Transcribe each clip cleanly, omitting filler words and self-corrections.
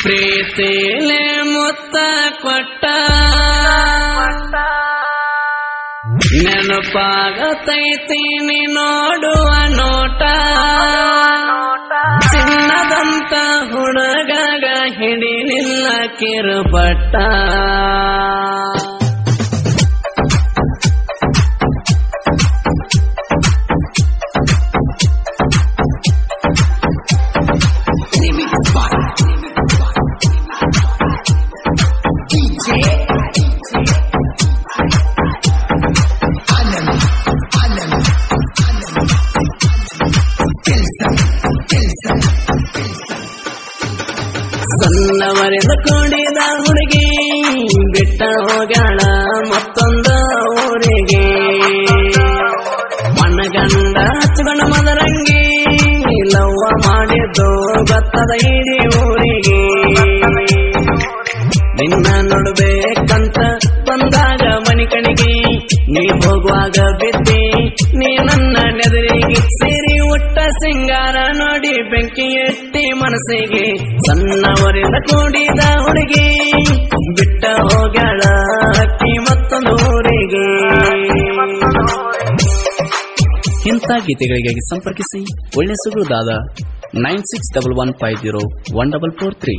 ಪ್ರೀತಿಲೆ ಮುತ್ತ ಕೊಟ್ಟ ನೆನಪಾಗತೈತಿ ನೀ ನೋಡುವ ನೋಟ ಚಿನ್ನದಂತ ಹುಡುಗಗ ಹಿಡಿಲಿಲ್ಲ ಕಿರುಪಟ್ಟ ಸಣ್ಣವರೆಂದು ಕೂಡಿದ ಹುಡುಗಿ ಬಿಟ್ಟ ಹೋಗಾಳ ಮತ್ತೊಂದು ಊರಿಗೆ ಮಣ್ಣಗಂಡ ಹಚ್ಚುಗಂಡ ಮದರಂಗಿ ಲವ್ವ ಮಾಡಿದ್ದು ಗೊತ್ತದ ಇಡೀ ಊರಿಗೆ ನಿನ್ನ ನೋಡ್ಬೇಕಂತ ಬಂದಾಗ ಮನಿ ಕಣಿಗೆ ನೀ ಹೋಗುವಾಗ ಬಿದ್ದಿ ನೀ ನನ್ನ ನೆದರಿಗೆ ಸೇರಿ ಉಟ್ಟ ಸಿಂಗಾರ ನೋಡಿ ಬೆಂಕಿ ಎಟ್ಟಿ ಮನಸ್ಸಿಗೆ ಸಣ್ಣವರಿಂದ ಕೂಡಿದ ಹುಡುಗಿ ಬಿಟ್ಟ ಹೋಗ್ಯಾಳ ಅಕ್ಕಿ ಮತ್ತೊಂದು ಊರಿಗೆ. ಇಂಥ ಗೀತೆಗಳಿಗಾಗಿ ಸಂಪರ್ಕಿಸಿ ಒಳ್ಳೆ ಸುಗುದಾದ 9611501443.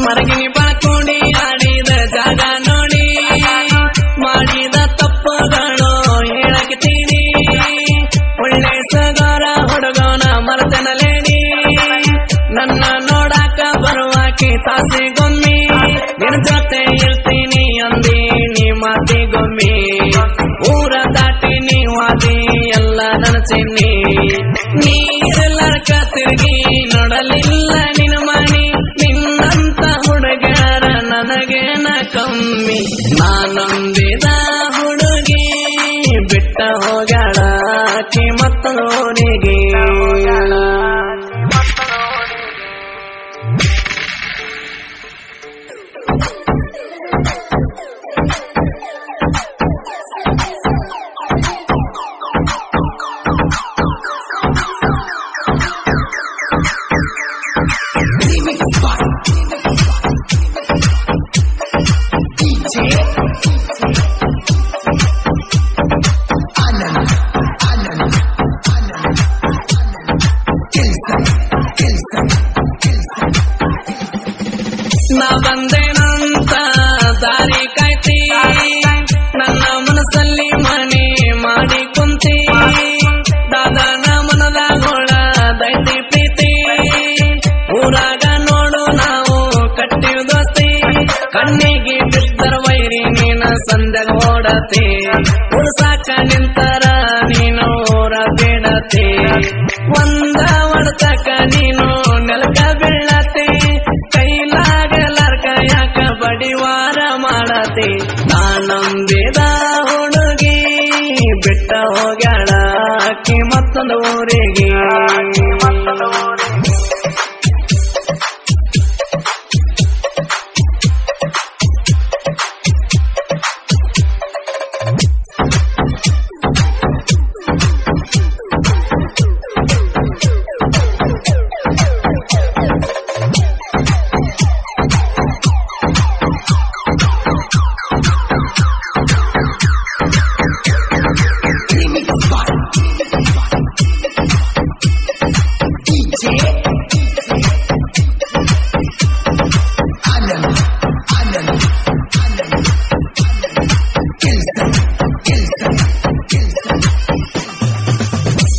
ಮರಗಿನಿ ಬಳಕೋಡಿ ಆಡಿದ ಜಾಗ ನೋಡಿ ಮಾಡಿದ ತಪ್ಪುಗಳು ಹೇಳಕ್ತೀನಿ ಒಳ್ಳೆ ಸಗಾರ ಹುಡುಗನ ಮರತನಲೇಡಿ ನನ್ನ ನೋಡಾಕ ಬರುವಾಕಿ ತಾಸಿಗೊಮ್ಮಿ ನಿನ್ನ ಜೊತೆ ಇರ್ತೀನಿ ಅಂದಿ ನೀ ಮಾತಿಗೊಮ್ಮಿ ಊರ ದಾಟಿ ನೀ ವಾದಿ ಎಲ್ಲ ನನಸಿನಿ ನೀರೆಲ್ಲರ್ಕ ತಿರುಗಿ ನೋಡಲಿಲ್ಲ ನಿನ್ನ ಮಣಿ ನಿನ್ನಂತ ಹುಡುಗರ ನನಗೇನ ಕಮ್ಮಿ ನಾನಂಬಿದ ಹುಡುಗಿ ಬಿಟ್ಟ ಹೋಗ್ಯಾಳ ಆಕಿ ಮತ್ತೋರಿಗೆ. ನಾ ಬಂದೇನಂತ ದಾರಿ ಕಾಯ್ತಿ ನನ್ನ ಮನಸ್ಸಲ್ಲಿ ಮನೆ ಮಾಡಿ ಕುಂತಿ ದಾದನ ಮನದಾಗೋಳ ದೈತಿ ಪ್ರೀತಿ ಊರಾಗ ನೋಡು ನಾವು ಕಟ್ಟಿವ ದೋಸ್ತಿ ಕಣ್ಣಿಗೆ ಬಿದ್ದರ ವೈರಿ ನೀನ ಸಂದೆಗ ಓಡತಿ ಉಳ್ಸಾಕ ನಿಂತರ ನೀನು ಊರ ಬೇಡತಿ ಒಂದ ಒಡತಕ ನೀನು ನೆಲಕ ಬೀಳತಿ ಕೈಲಾಗಲಾರ್ಕ ಯಾಕ ಬಡಿವಾರ ಮಾಡತಿ ನಾನಂಬಿದ ಹುಡುಗಿ ಬಿಟ್ಟ ಹೋಗ್ಯಾಳ ಅಕ್ಕಿ ಮತ್ತೊಂದು ಊರಿಗೆ.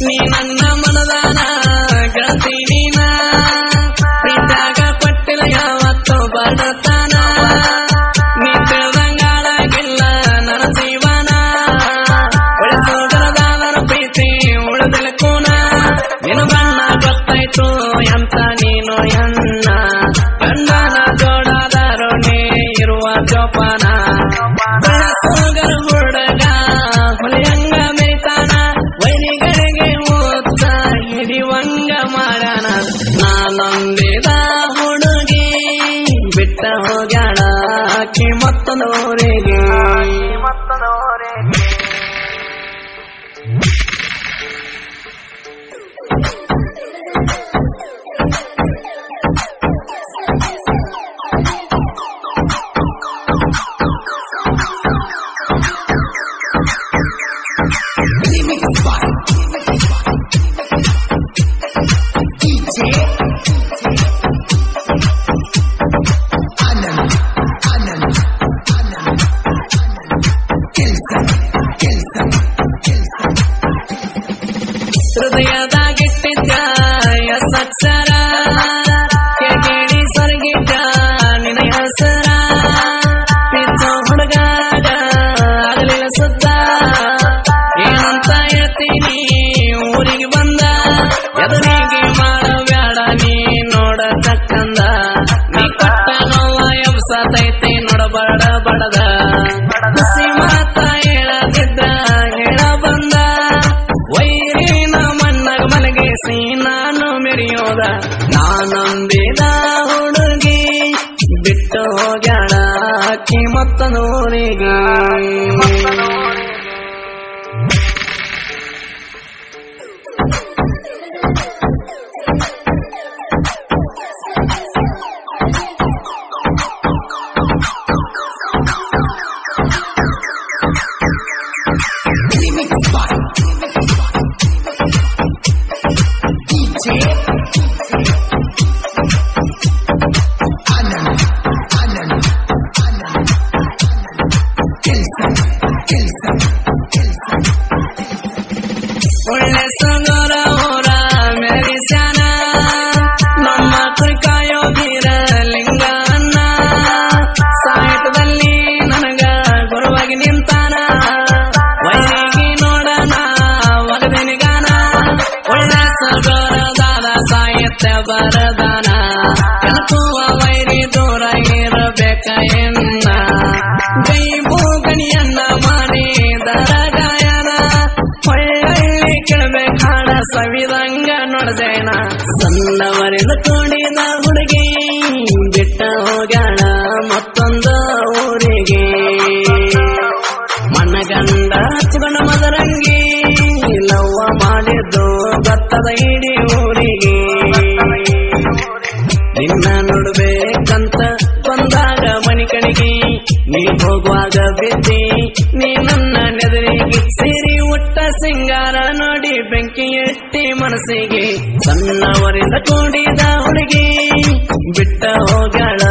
ನೀ ನನ್ನ ಮನದಾನ ಗೆಳತಿ ನೀನ ಪ್ರೀತ್ಯಾಗ ಕೊಟ್ಟಿಲ್ಲ ಯಾವತ್ತೋ ಬಡತನ ನೀ ತಿಳಿದಂಗಾಳಾಗಿಲ್ಲ ನನ್ನ ಜೀವನ ಉಳಿಸೋದರದಾದರ ಪ್ರೀತಿ ಉಳಿದಿಲ್ಲ ಆಕಿ ಮತ್ತೊಂದವರಿಗೆ ಹೃದಯದಾಗಿಟ್ಟಿದ್ದ ಸತ್ಸರ ಕೇಳಿ ಸರ್ಗಿಟ್ಟ ನಿನ್ನ ಹೆಸರ ಪಿಚ್ಚ ಹುಡುಗಾಗ ಆಗಲಿಲ್ಲ ಸುದ್ದ ಏನಂತ ಹೇಳ್ತೀನಿ ಊರಿಗೆ ಬಂದ ಎದುರಿಗೆ ಮಾಡಬೇಡ ನೀ ನೋಡ ಚಕ್ಕಂದ ನೀ ಕೊಟ್ಟ ನೋವ ಎಬ್ಸತೈತಿ ನೋಡಬಡ ಬಡದ ಖುಷಿ ಮಾತ ಹೇಳದಿದ್ದ ಹೇಳ ಬಂದ ವೈರಿನ ಮಣ್ಣಗ ಮಲಗಿಸಿ ನಾನು ಮೆರೆಯೋದ ನಾನಂಬಿದ ಹುಡುಗಿ ಬಿಟ್ಟು ಹೋಗ್ಯಾಳ ಆಕಿ ಮತ್ತೊಂದೂರಿಗೆ ಒಳ್ಳೆ ಸೊಗರ ಹೊರ ಮೆರಿಸ್ಯಾನ ನಮ್ಮ ಕುರಿಕಾಯೋ ಬೀರ ಲಿಂಗನ್ನ ಸಾಹಿತ್ಯದಲ್ಲಿ ನನಗ ಗುರುವಾಗಿ ನಿಂತಾನ ವೈರಿಗೆ ನೋಡಣ ಒಗದಿನಿಗಾನ ಒಳ್ಳೆ ಸೊಗರದಾದ ಸಾಹಿತ್ಯ ಬರದಾನ ಕನಕುವ ವೈರಿ ದೂರ ಇರಬೇಕ ಎನ್ನ ಗೈಬು ಗಣಿಯನ್ನ ಮಾಡಿದರ ಗಾಯನ ಹೊಳ್ಳಿ ಕೇಳಬೇಕಾಡ ಸವಿದಂಗ ನೋಡ್ದೇನ ಸಣ್ಣವರಿಂದ ಕೂಡಿದ ಹುಡುಗಿ ಬಿಟ್ಟ ಹೋಗ್ಯಾಳ ಮತ್ತೊಂದು ಊರಿಗೆ ಮನಗಂಡ ಹಚ್ಚಿಕೊಂಡ ಮದರಂಗಿ ಲವ್ವ ಮಾಡಿದ್ದು ಗೊತ್ತದ ಇಡೀ ಊರಿಗೆ ನಿನ್ನ ನೋಡ್ಬೇಕಂತ ಬಂದಾಗ ಮನಿ ಕಣಿಗೆ ನೀ ಹೋಗುವಾಗ ಬಿದ್ದಿ ನೀ ನನ್ನ ನೆದರಿಗೆ ಸೇರಿ ಉಟ್ಟ ಸಿಂಗಾರ ನೋಡಿ ಬೆಂಕಿ ಎಟ್ಟಿ ಮನಸ್ಸಿಗೆ ಸಣ್ಣವರಿಂದ ಕೂಡಿದ ಹುಡುಗಿ ಬಿಟ್ಟ ಹೋಗ್ಯಾಳ